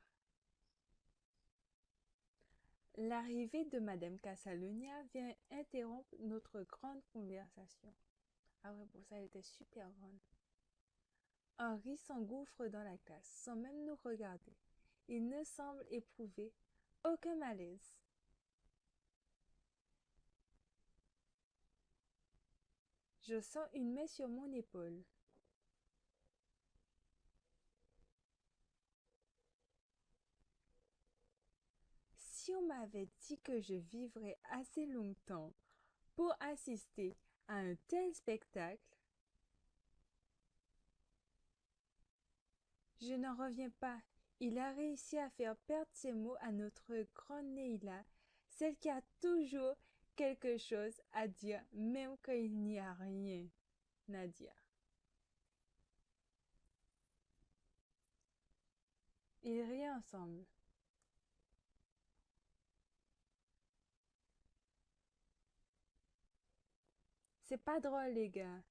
L'arrivée de Madame Cassalonia vient interrompre notre grande conversation. Ah ouais, pour ça, elle était super grande. Henri s'engouffre dans la classe sans même nous regarder. Il ne semble éprouver aucun malaise. Je sens une main sur mon épaule. Si on m'avait dit que je vivrais assez longtemps pour assister à un tel spectacle, je n'en reviens pas. Il a réussi à faire perdre ses mots à notre grande Neila, celle qui a toujours quelque chose à dire, même quand il n'y a rien à dire. Ils rient ensemble. C'est pas drôle, les gars.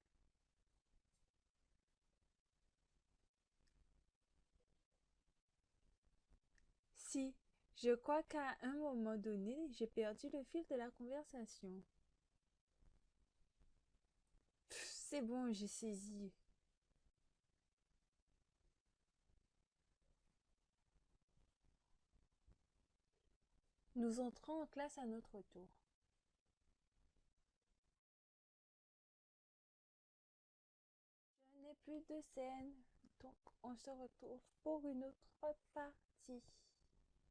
Si, je crois qu'à un moment donné, j'ai perdu le fil de la conversation. C'est bon, j'ai saisi. Nous entrons en classe à notre tour. Je n'ai plus de scène, donc on se retrouve pour une autre partie.